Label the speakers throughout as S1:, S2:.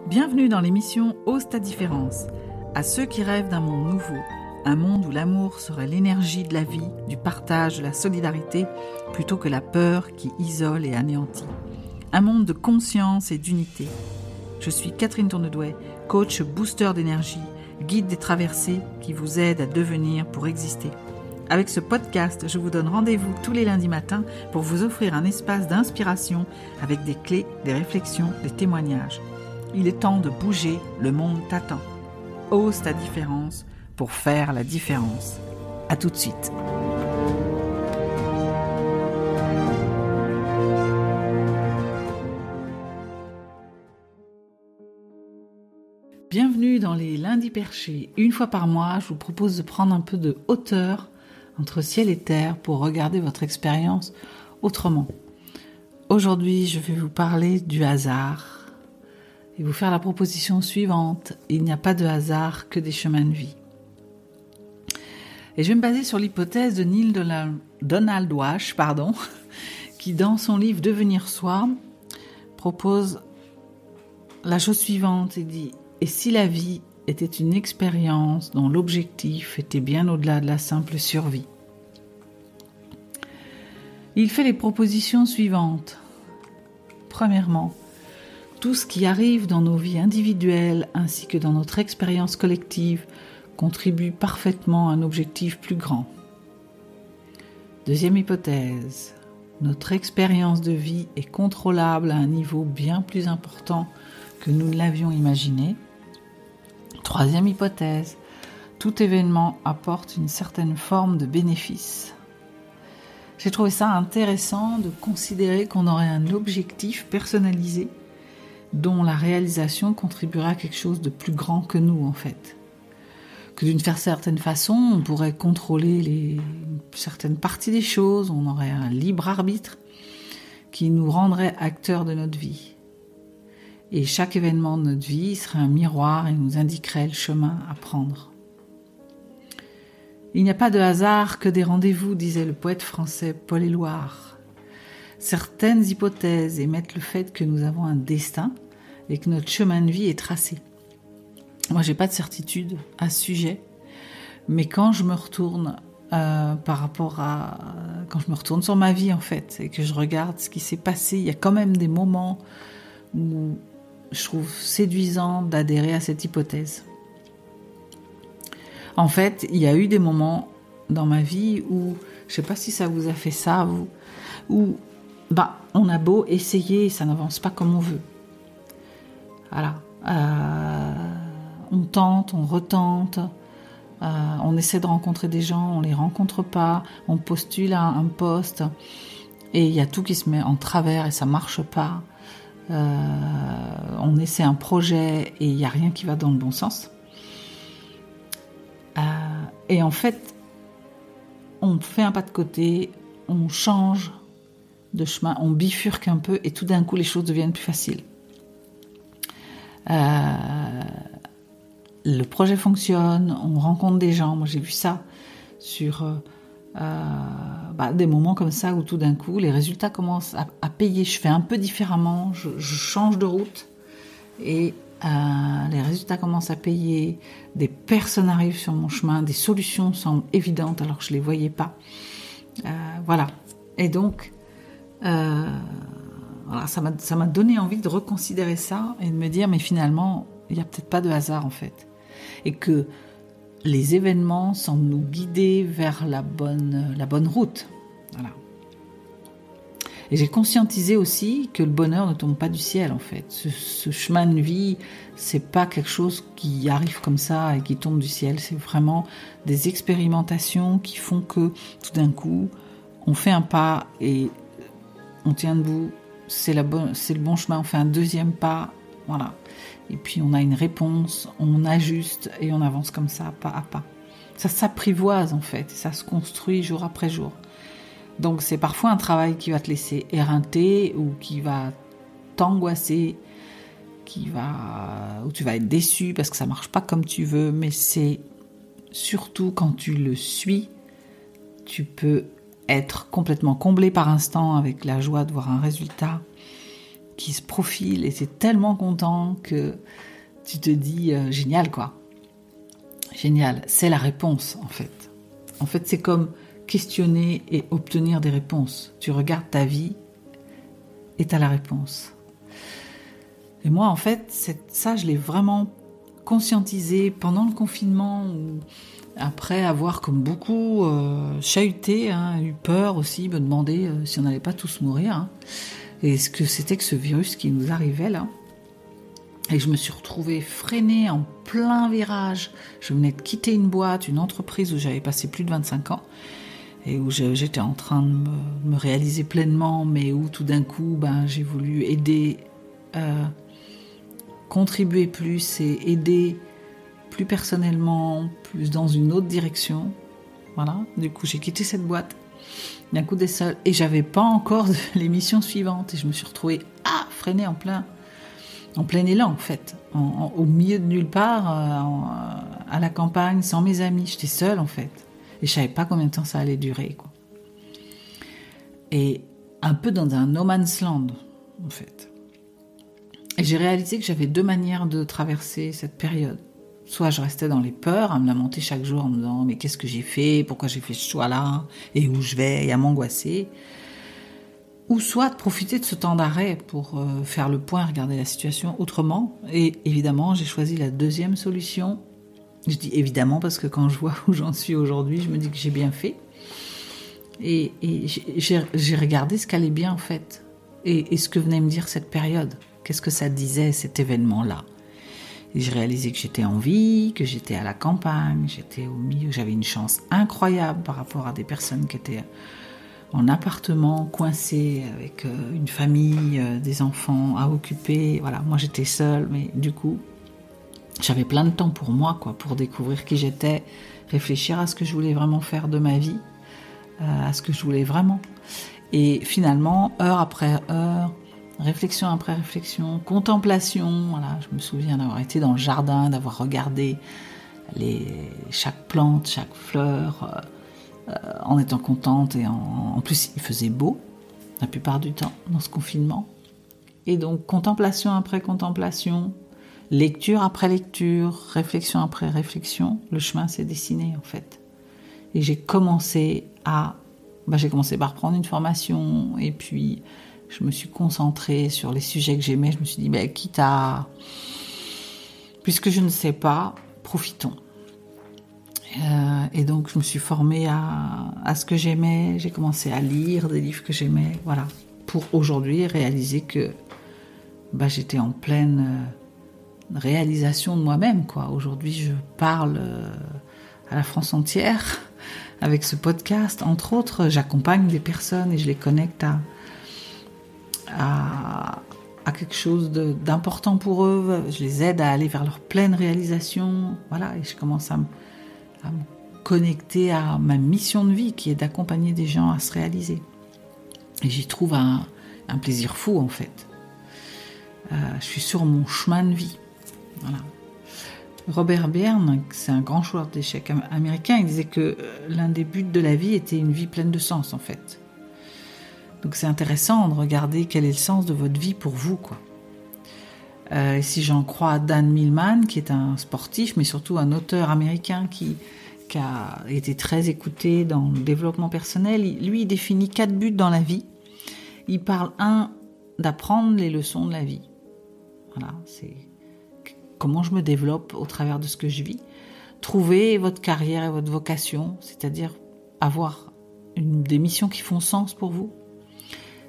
S1: Bienvenue dans l'émission Ose ta différence. À ceux qui rêvent d'un monde nouveau, un monde où l'amour serait l'énergie de la vie, du partage, de la solidarité, plutôt que la peur qui isole et anéantit. Un monde de conscience et d'unité. Je suis Catherine Tournedouet, coach booster d'énergie, guide des traversées qui vous aide à devenir pour exister. Avec ce podcast, je vous donne rendez-vous tous les lundis matins pour vous offrir un espace d'inspiration avec des clés, des réflexions, des témoignages. Il est temps de bouger, le monde t'attend. Ose ta différence pour faire la différence. À tout de suite. Bienvenue dans les lundis perchés. Une fois par mois, je vous propose de prendre un peu de hauteur entre ciel et terre pour regarder votre expérience autrement. Aujourd'hui, je vais vous parler du hasard et vous faire la proposition suivante. Il n'y a pas de hasard que des chemins de vie. Et je vais me baser sur l'hypothèse de Neil Donald Walsh, qui dans son livre Devenir soi propose la chose suivante. Il dit « Et si la vie était une expérience dont l'objectif était bien au-delà de la simple survie ?» Il fait les propositions suivantes. Premièrement, tout ce qui arrive dans nos vies individuelles ainsi que dans notre expérience collective contribue parfaitement à un objectif plus grand. Deuxième hypothèse, notre expérience de vie est contrôlable à un niveau bien plus important que nous ne l'avions imaginé. Troisième hypothèse, tout événement apporte une certaine forme de bénéfice. J'ai trouvé ça intéressant de considérer qu'on aurait un objectif personnalisé dont la réalisation contribuera à quelque chose de plus grand que nous en fait. Que d'une certaine façon, on pourrait contrôler certaines parties des choses, on aurait un libre arbitre qui nous rendrait acteurs de notre vie. Et chaque événement de notre vie serait un miroir et nous indiquerait le chemin à prendre. Il n'y a pas de hasard que des rendez-vous, disait le poète français Paul Éluard. Certaines hypothèses émettent le fait que nous avons un destin et que notre chemin de vie est tracé. Moi, j'ai pas de certitude à ce sujet, mais quand je me retourne quand je me retourne sur ma vie en fait et que je regarde ce qui s'est passé, il y a quand même des moments où je trouve séduisant d'adhérer à cette hypothèse. En fait, il y a eu des moments dans ma vie où, je sais pas si ça vous a fait ça, vous, où on a beau essayer et ça n'avance pas comme on veut. Voilà. On tente, on retente, on essaie de rencontrer des gens, on les rencontre pas, on postule à un poste et il y a tout qui se met en travers et ça marche pas. On essaie un projet et il n'y a rien qui va dans le bon sens. Et en fait, on fait un pas de côté, on change de chemin, on bifurque un peu et tout d'un coup les choses deviennent plus faciles. Le projet fonctionne, on rencontre des gens. Moi j'ai vu ça sur des moments comme ça où tout d'un coup les résultats commencent à payer. Je fais un peu différemment, je change de route et les résultats commencent à payer, des personnes arrivent sur mon chemin, des solutions semblent évidentes alors que je ne les voyais pas. Voilà. Et donc, ça m'a donné envie de reconsidérer ça et de me dire, mais finalement, il n'y a peut-être pas de hasard en fait. Et que les événements semblent nous guider vers la bonne route. Voilà. Et j'ai conscientisé aussi que le bonheur ne tombe pas du ciel en fait. Ce chemin de vie, c'est pas quelque chose qui arrive comme ça et qui tombe du ciel. C'est vraiment des expérimentations qui font que tout d'un coup, on fait un pas et on tient debout. C'est le bon chemin. On fait un deuxième pas, voilà. Et puis on a une réponse, on ajuste et on avance comme ça, pas à pas. Ça s'apprivoise en fait, ça se construit jour après jour. Donc c'est parfois un travail qui va te laisser éreinter ou qui va t'angoisser, où tu vas être déçu parce que ça marche pas comme tu veux, mais c'est surtout quand tu le suis, tu peux être complètement comblé par instant avec la joie de voir un résultat qui se profile et tu es tellement content que tu te dis génial quoi. Génial, c'est la réponse en fait. En fait, c'est comme questionner et obtenir des réponses. Tu regardes ta vie et tu as la réponse. Et moi, en fait, ça, je l'ai vraiment conscientisé pendant le confinement, où, après avoir, comme beaucoup, chahuté, eu peur aussi, me demander si on n'allait pas tous mourir. Et ce que c'était que ce virus qui nous arrivait là. Et je me suis retrouvée freinée en plein virage. Je venais de quitter une boîte, une entreprise où j'avais passé plus de 25 ans et où j'étais en train de me réaliser pleinement, mais où tout d'un coup, j'ai voulu aider, contribuer plus et aider plus personnellement, plus dans une autre direction. Voilà. Du coup, j'ai quitté cette boîte d'un coup des seuls et j'avais pas encore l'émission suivante et je me suis retrouvée freinée en plein élan en fait, au milieu de nulle part, à la campagne, sans mes amis. J'étais seule en fait. Et je savais pas combien de temps ça allait durer, quoi. Et un peu dans un no man's land, en fait. Et j'ai réalisé que j'avais 2 manières de traverser cette période. Soit je restais dans les peurs, à me lamenter chaque jour en me disant « mais qu'est-ce que j'ai fait ? Pourquoi j'ai fait ce choix-là ? Et où je vais ?» et à m'angoisser. Ou soit de profiter de ce temps d'arrêt pour faire le point, regarder la situation autrement. Et évidemment, j'ai choisi la deuxième solution. Je dis évidemment parce que quand je vois où j'en suis aujourd'hui, je me dis que j'ai bien fait. Et j'ai regardé ce qu'allait bien en fait. Et ce que venait me dire cette période. Qu'est-ce que ça disait, cet événement-là ? Et j'ai réalisé que j'étais en vie, que j'étais à la campagne, j'étais au milieu, j'avais une chance incroyable par rapport à des personnes qui étaient en appartement, coincé avec une famille, des enfants à occuper. Voilà, moi j'étais seule, mais du coup, j'avais plein de temps pour moi, quoi, pour découvrir qui j'étais, réfléchir à ce que je voulais vraiment faire de ma vie, à ce que je voulais vraiment. Et finalement, heure après heure, réflexion après réflexion, contemplation. Voilà, je me souviens d'avoir été dans le jardin, d'avoir regardé chaque plante, chaque fleur. En étant contente et en plus il faisait beau la plupart du temps dans ce confinement et donc contemplation après contemplation, lecture après lecture, réflexion après réflexion, le chemin s'est dessiné en fait et j'ai commencé par prendre une formation et puis je me suis concentrée sur les sujets que j'aimais. Je me suis dit puisque je ne sais pas, profitons. Et donc je me suis formée à ce que j'aimais, j'ai commencé à lire des livres que j'aimais, voilà, pour aujourd'hui réaliser que j'étais en pleine réalisation de moi-même, quoi. Aujourd'hui je parle à la France entière avec ce podcast, entre autres, j'accompagne des personnes et je les connecte à quelque chose d'important pour eux, je les aide à aller vers leur pleine réalisation, voilà, et je commence à me connecter à ma mission de vie qui est d'accompagner des gens à se réaliser. Et j'y trouve un plaisir fou en fait. Je suis sur mon chemin de vie. Voilà. Robert Byrne, c'est un grand joueur d'échecs américain, il disait que l'un des buts de la vie était une vie pleine de sens en fait. Donc c'est intéressant de regarder quel est le sens de votre vie pour vous, quoi. Et si j'en crois à Dan Millman, qui est un sportif, mais surtout un auteur américain qui a été très écouté dans le développement personnel, lui, il définit 4 buts dans la vie. Il parle, d'apprendre les leçons de la vie. Voilà, c'est comment je me développe au travers de ce que je vis. Trouver votre carrière et votre vocation, c'est-à-dire avoir des missions qui font sens pour vous.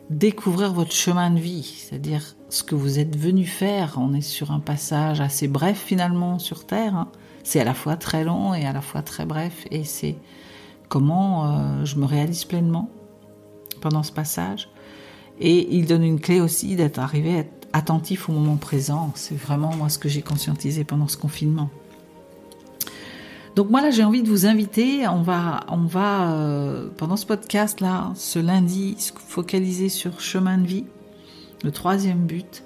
S1: Découvrir votre chemin de vie, c'est-à-dire ce que vous êtes venu faire. On est sur un passage assez bref finalement sur Terre. C'est à la fois très long et à la fois très bref. Et c'est comment je me réalise pleinement pendant ce passage. Et il donne une clé aussi d'être arrivé à être attentif au moment présent. C'est vraiment moi ce que j'ai conscientisé pendant ce confinement. Donc moi là j'ai envie de vous inviter, on va pendant ce podcast là, ce lundi, se focaliser sur chemin de vie, le 3e but,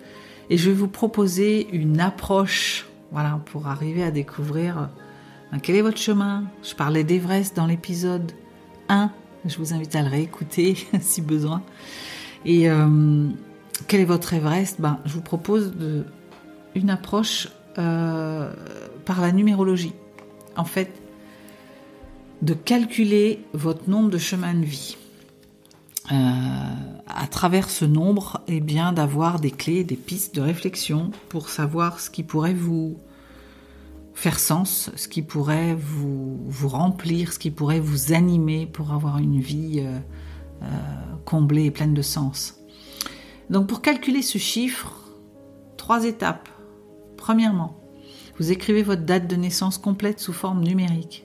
S1: et je vais vous proposer une approche, voilà, pour arriver à découvrir quel est votre chemin. Je parlais d'Everest dans l'épisode 1, je vous invite à le réécouter si besoin, et quel est votre Everest ? Je vous propose une approche par la numérologie. En fait, de calculer votre nombre de chemins de vie. À travers ce nombre, d'avoir des clés, des pistes de réflexion pour savoir ce qui pourrait vous faire sens, ce qui pourrait vous remplir, ce qui pourrait vous animer pour avoir une vie comblée et pleine de sens. Donc pour calculer ce chiffre, 3 étapes. Premièrement, vous écrivez votre date de naissance complète sous forme numérique.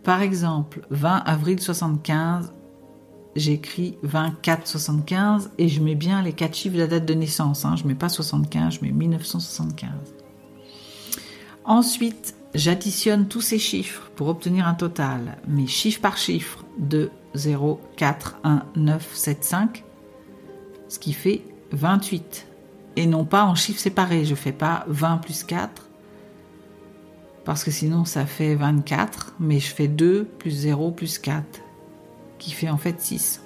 S1: Par exemple, 20 avril 75, j'écris 24-75 et je mets bien les 4 chiffres de la date de naissance. Je ne mets pas 75, je mets 1975. Ensuite, j'additionne tous ces chiffres pour obtenir un total, mais chiffre par chiffre, 2, 0, 4, 1, 9, 7, 5, ce qui fait 28. Et non pas en chiffres séparés, je ne fais pas 20 plus 4, parce que sinon ça fait 24, mais je fais 2 plus 0 plus 4, qui fait en fait 6.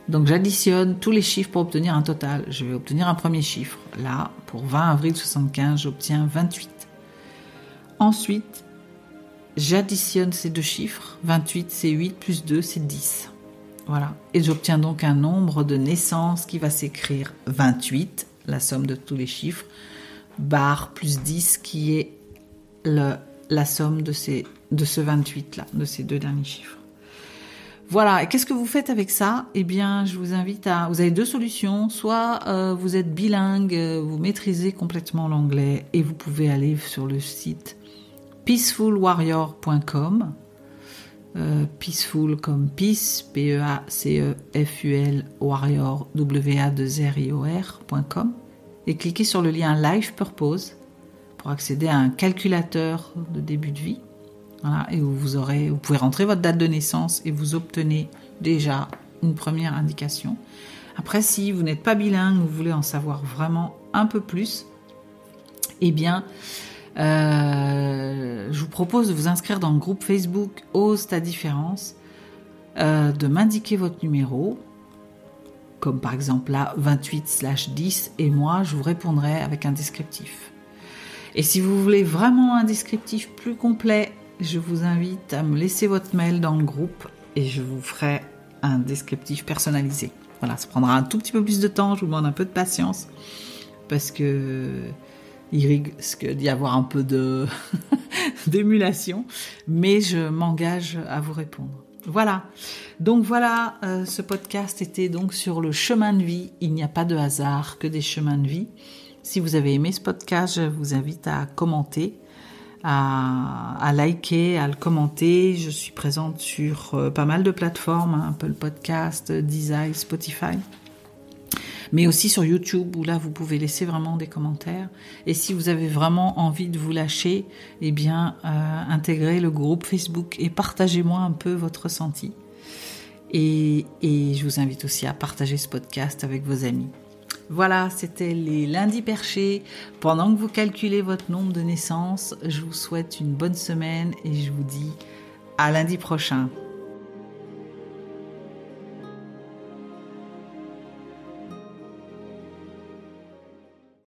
S1: Donc j'additionne tous les chiffres pour obtenir un total. Je vais obtenir un premier chiffre. Là, pour 20 avril 75, j'obtiens 28. Ensuite, j'additionne ces deux chiffres. 28, c'est 8 plus 2, c'est 10. Voilà. Et j'obtiens donc un nombre de naissance qui va s'écrire 28, la somme de tous les chiffres, barre plus 10, qui est la somme de ce 28-là, de ces deux derniers chiffres. Voilà, et qu'est-ce que vous faites avec ça ? Je vous invite à... Vous avez 2 solutions. Soit vous êtes bilingue, vous maîtrisez complètement l'anglais et vous pouvez aller sur le site peacefulwarrior.com. Peaceful comme peace, P-E-A-C-E-F-U-L, warrior, W-A-2-R-I-O-R.com, et cliquez sur le lien Life Purpose pour accéder à un calculateur de début de vie. Voilà, et vous pouvez rentrer votre date de naissance et vous obtenez déjà une première indication. Après, si vous n'êtes pas bilingue, vous voulez en savoir vraiment un peu plus, je vous propose de vous inscrire dans le groupe Facebook Ose ta différence, de m'indiquer votre numéro, comme par exemple là 28/10, et moi je vous répondrai avec un descriptif. Et si vous voulez vraiment un descriptif plus complet, je vous invite à me laisser votre mail dans le groupe et je vous ferai un descriptif personnalisé. Voilà, ça prendra un tout petit peu plus de temps, je vous demande un peu de patience parce que il risque d'y avoir un peu d'émulation, mais je m'engage à vous répondre. Voilà, donc voilà, ce podcast était donc sur le chemin de vie. Il n'y a pas de hasard, que des chemins de vie. Si vous avez aimé ce podcast, je vous invite à commenter, à liker, à le commenter. Je suis présente sur pas mal de plateformes, Apple Podcast, Deezer, Spotify, mais aussi sur YouTube où là vous pouvez laisser vraiment des commentaires. Et si vous avez vraiment envie de vous lâcher, intégrez le groupe Facebook et partagez-moi un peu votre ressenti. Et je vous invite aussi à partager ce podcast avec vos amis. Voilà, c'était les lundis perchés. Pendant que vous calculez votre nombre de naissances, je vous souhaite une bonne semaine et je vous dis à lundi prochain.